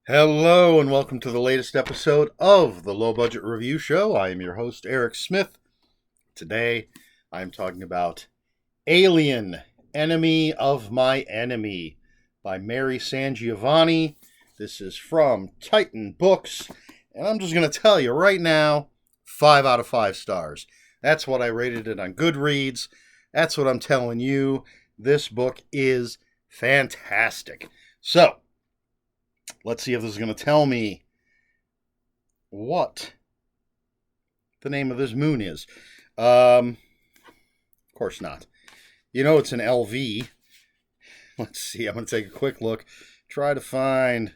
Hello and welcome to the latest episode of the Low Budget Review Show. I am your host, Eric Smith. Today, I'm talking about Alien, Enemy of My Enemy by Mary SanGiovanni. This is from Titan Books, and I'm just going to tell you right now, 5 out of 5 stars. That's what I rated it on Goodreads. That's what I'm telling you. This book is fantastic. So, let's see if this is going to tell me what the name of this moon is. Of course not. You know it's an LV. Let's see. I'm going to take a quick look. Try to find...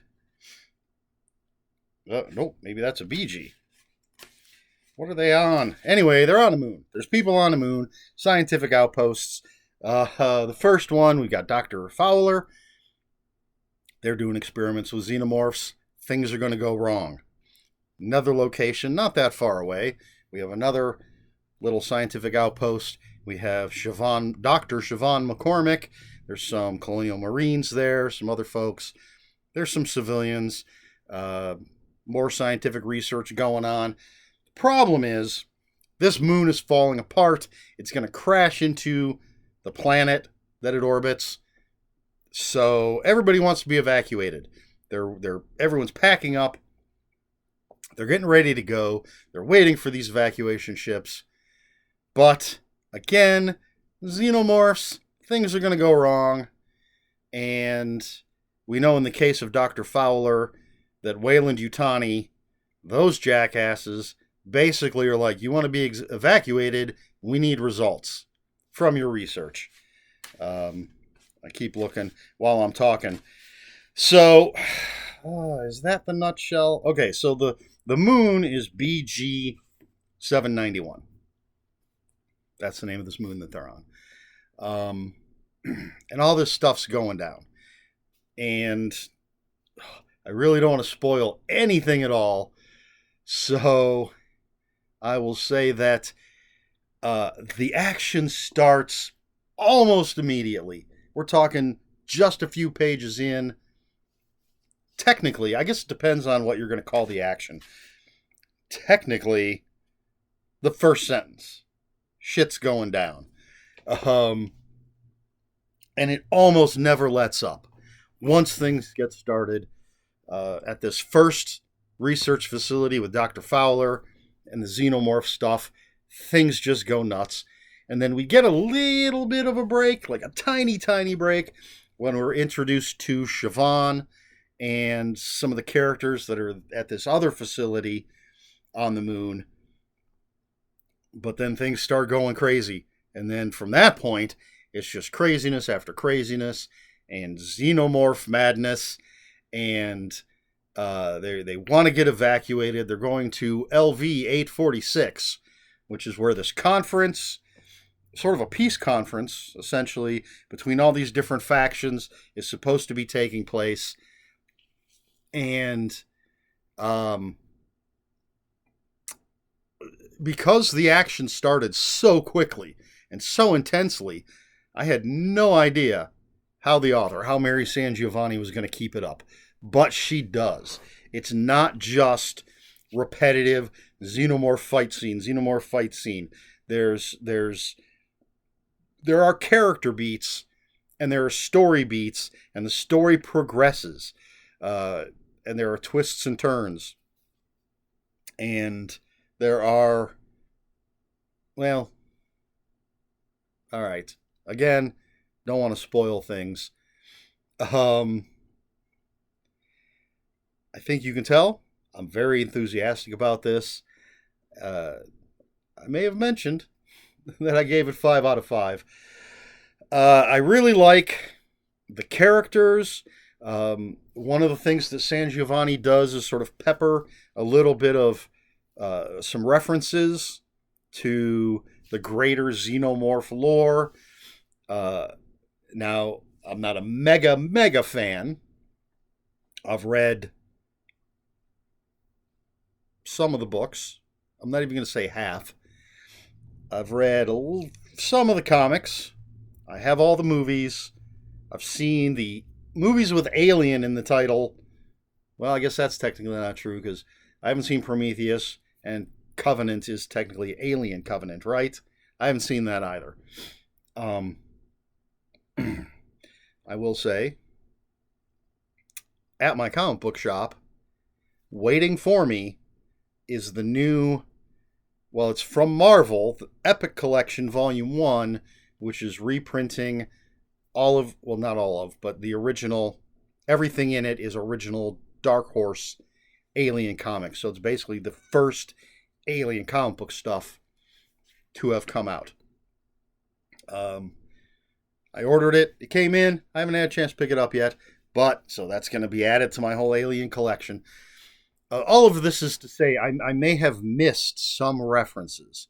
nope, maybe that's a BG. What are they on? Anyway, they're on the moon. There's people on the moon. Scientific outposts. The first one, we got Dr. Fowler. They're doing experiments with Xenomorphs. Things are going to go wrong. Another location, not that far away. We have another little scientific outpost. We have Dr. Siobhan McCormick. There's some colonial marines there, some other folks. There's some civilians. More scientific research going on. The problem is, this moon is falling apart. It's going to crash into the planet that it orbits. So everybody wants to be evacuated. Everyone's packing up. They're getting ready to go. They're waiting for these evacuation ships. But again, Xenomorphs, things are going to go wrong. And we know in the case of Dr. Fowler that Weyland-Yutani, those jackasses, basically are like, you want to be evacuated, we need results from your research. I keep looking while I'm talking. So, is that the nutshell? Okay, so the moon is BG 791. That's the name of this moon that they're on. And all this stuff's going down. And I really don't want to spoil anything at all. So, I will say that the action starts almost immediately. We're talking just a few pages in. Technically, I guess it depends on what you're going to call the action. Technically, the first sentence. Shit's going down. And it almost never lets up. Once things get started at this first research facility with Dr. Fowler and the xenomorph stuff, things just go nuts. And then we get a little bit of a break, like a tiny, tiny break, when we're introduced to Siobhan and some of the characters that are at this other facility on the moon. But then things start going crazy. And then from that point, it's just craziness after craziness and xenomorph madness. And they want to get evacuated. They're going to LV 846, which is where this conference, sort of a peace conference, essentially, between all these different factions is supposed to be taking place. And because the action started so quickly and so intensely, I had no idea how Mary SanGiovanni, was going to keep it up. But she does. It's not just repetitive xenomorph fight scene. There are character beats and there are story beats, and the story progresses. And there are twists and turns. And there are, well, all right. Again, don't want to spoil things. I think you can tell I'm very enthusiastic about this. I may have mentioned that I gave it 5 out of 5. I really like the characters. One of the things that SanGiovanni does is sort of pepper a little bit of some references to the greater xenomorph lore. Now, I'm not a mega fan. I've read some of the books. I'm not even going to say half. I've read some of the comics. I have all the movies. I've seen the movies with Alien in the title Well, I guess that's technically not true because I haven't seen Prometheus, and Covenant is technically Alien Covenant, right? I haven't seen that either. Um, I will say, at my comic book shop, waiting for me is the new, well, it's from Marvel, the Epic Collection Volume 1, which is reprinting all of, well, not all of, but the original, everything in it is original Dark Horse Alien comics. So it's basically the first Alien comic book stuff to have come out. I ordered it. It came in. I haven't had a chance to pick it up yet. But, so that's going to be added to my whole Alien collection. All of this is to say I may have missed some references.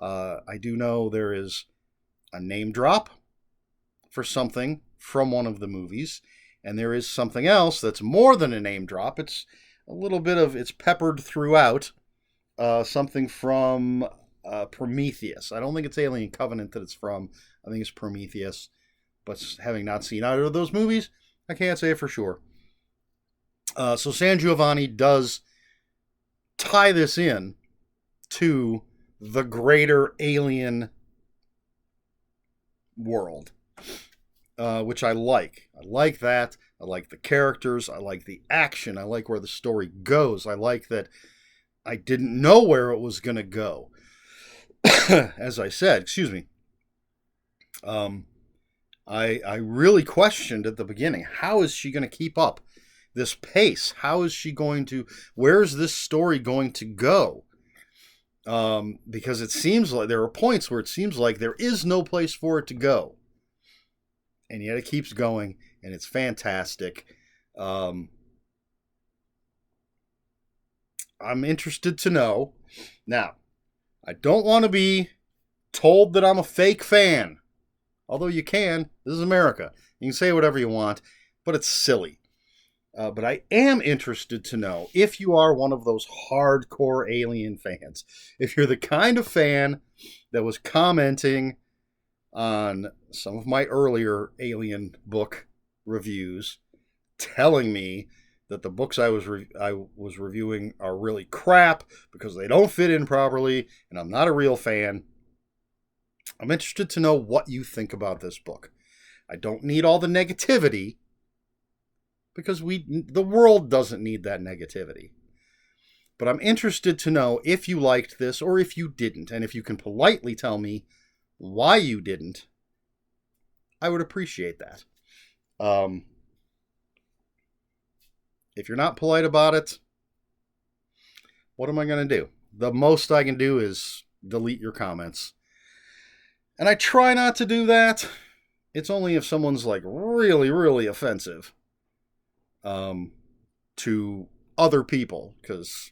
I do know there is a name drop for something from one of the movies. And there is something else that's more than a name drop. It's a little bit of, it's peppered throughout. Something from Prometheus. I don't think it's Alien Covenant that it's from. I think it's Prometheus. But having not seen either of those movies, I can't say it for sure. So SanGiovanni does tie this in to the greater Alien world, which I like. I like that. I like the characters. I like the action. I like where the story goes. I like that I didn't know where it was going to go. As I said, excuse me. I really questioned at the beginning, how is she going to keep up this pace? How is she going to, where's this story going to go? Because it seems like there are points where it seems like there is no place for it to go. And yet it keeps going, and it's fantastic. I'm interested to know. Now, I don't want to be told that I'm a fake fan. Although you can. This is America. You can say whatever you want, but it's silly. But I am interested to know if you are one of those hardcore Alien fans. If you're the kind of fan that was commenting on some of my earlier Alien book reviews, telling me that the books I was reviewing are really crap because they don't fit in properly, and I'm not a real fan. I'm interested to know what you think about this book. I don't need all the negativity because the world doesn't need that negativity. But I'm interested to know if you liked this or if you didn't. And if you can politely tell me why you didn't, I would appreciate that. If you're not polite about it, what am I going to do? The most I can do is delete your comments. And I try not to do that. It's only if someone's like really, really offensive to other people. Because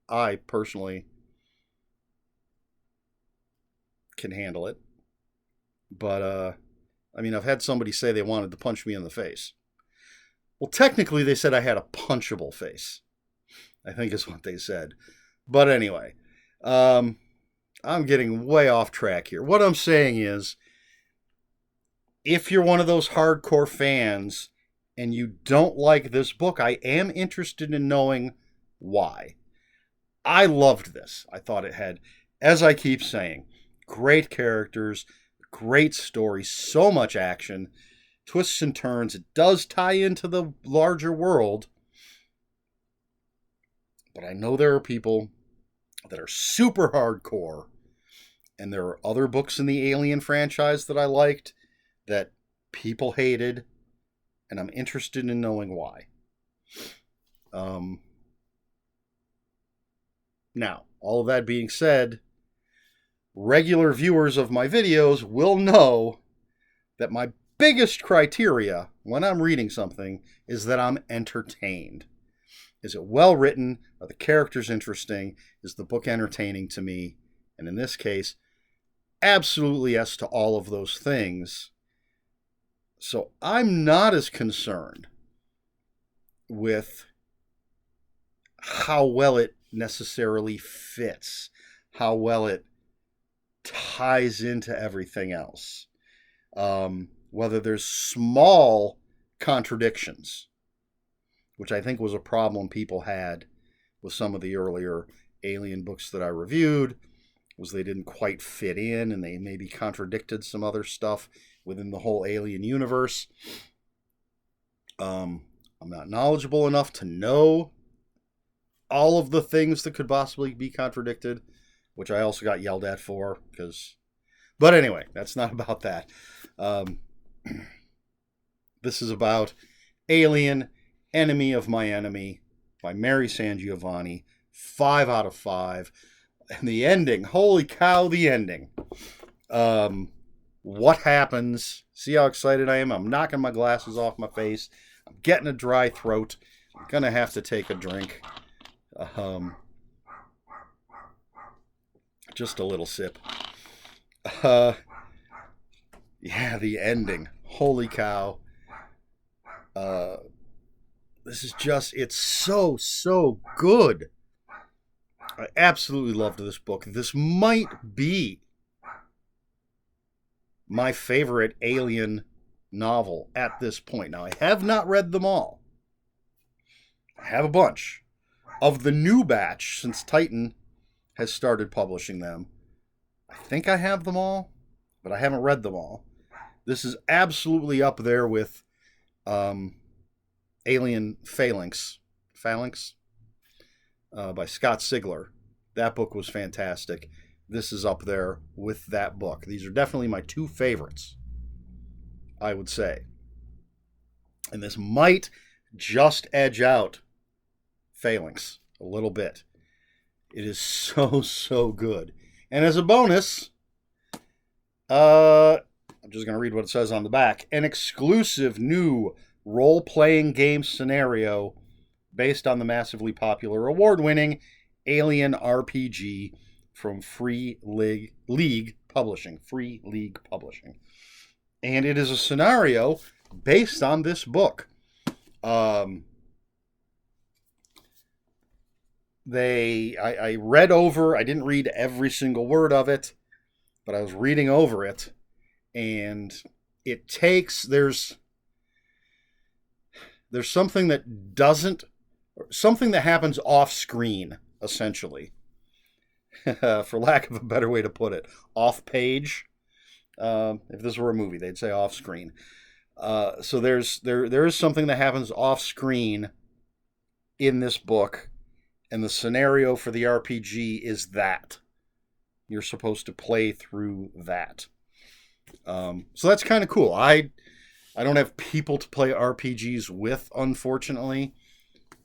I personally can handle it. But, I mean, I've had somebody say they wanted to punch me in the face. Well, technically they said I had a punchable face, I think is what they said. But anyway, I'm getting way off track here. What I'm saying is, if you're one of those hardcore fans and you don't like this book, I am interested in knowing why. I loved this. I thought it had, as I keep saying, great characters, great story, so much action, twists and turns. It does tie into the larger world. But I know there are people that are super hardcore, and there are other books in the Alien franchise that I liked that people hated, and I'm interested in knowing why. Now, all of that being said, regular viewers of my videos will know that my biggest criteria when I'm reading something is that I'm entertained. Is it well written? Are the characters interesting? Is the book entertaining to me? And in this case, absolutely yes to all of those things. So I'm not as concerned with how well it necessarily fits, how well it ties into everything else. Whether there's small contradictions which I think was a problem people had with some of the earlier Alien books that I reviewed, was they didn't quite fit in and they maybe contradicted some other stuff within the whole Alien universe. I'm not knowledgeable enough to know all of the things that could possibly be contradicted, which I also got yelled at for, but anyway, that's not about that. This is about Alien, Enemy of My Enemy by Mary SanGiovanni. 5 out of 5. And the ending, holy cow, the ending. What happens? See how excited I am? I'm knocking my glasses off my face. I'm getting a dry throat. I'm going to have to take a drink. Just a little sip. Yeah, the ending. Holy cow. This is just, it's so good. I absolutely loved this book. This might be my favorite Alien novel at this point. Now, I have not read them all. I have a bunch. Of the new batch, since Titan has started publishing them, I think I have them all, but I haven't read them all. This is absolutely up there with Alien Phalanx by Scott Sigler. That book was fantastic. This is up there with that book. These are definitely my two favorites, I would say. And this might just edge out Phalanx a little bit. It is so good. And as a bonus, I'm just going to read what it says on the back. An exclusive new role-playing game scenario based on the massively popular award-winning Alien RPG from Free League Publishing. Free League Publishing. And it is a scenario based on this book. I read over, I didn't read every single word of it, but I was reading over it, and it takes, there's something that doesn't, something that happens off screen, essentially, for lack of a better way to put it, off page. If this were a movie, they'd say off screen. So there is something that happens off screen in this book, and the scenario for the RPG is that you're supposed to play through that. So that's kind of cool. I don't have people to play RPGs with, unfortunately,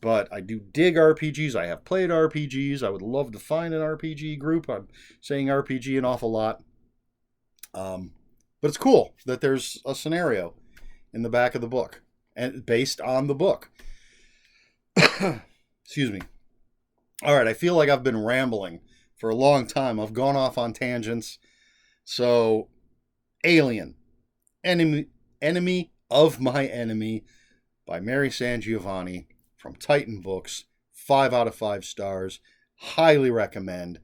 but I do dig RPGs. I have played RPGs. I would love to find an RPG group. I'm saying RPG an awful lot. But it's cool that there's a scenario in the back of the book and based on the book. Excuse me. All right, I feel like I've been rambling for a long time. I've gone off on tangents. So, Alien, Enemy of My Enemy by Mary SanGiovanni from Titan Books. 5 out of 5 stars. Highly recommend.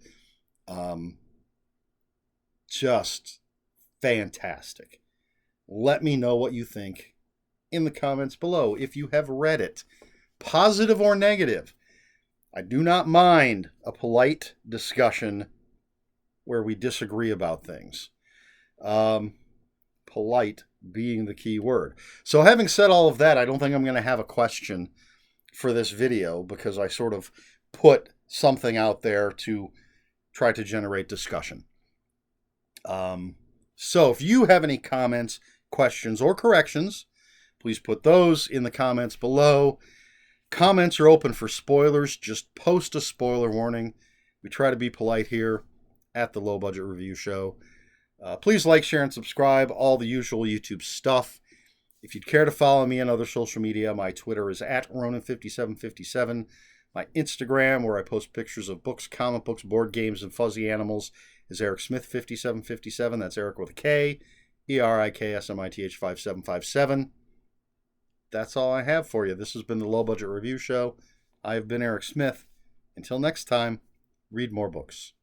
Just fantastic. Let me know what you think in the comments below if you have read it. Positive or negative. I do not mind a polite discussion where we disagree about things. Polite being the key word. So having said all of that, I don't think I'm going to have a question for this video because I sort of put something out there to try to generate discussion. So if you have any comments, questions, or corrections, please put those in the comments below. Comments are open for spoilers. Just post a spoiler warning. We try to be polite here at the Low Budget Review Show. Please like, share, and subscribe. All the usual YouTube stuff. If you'd care to follow me on other social media, my Twitter is @Ronan5757. My Instagram, where I post pictures of books, comic books, board games, and fuzzy animals, is ErikSmith5757. That's Eric with a K. ERIKSMITH5757. That's all I have for you. This has been the Low Budget Review Show. I have been Eric Smith. Until next time, read more books.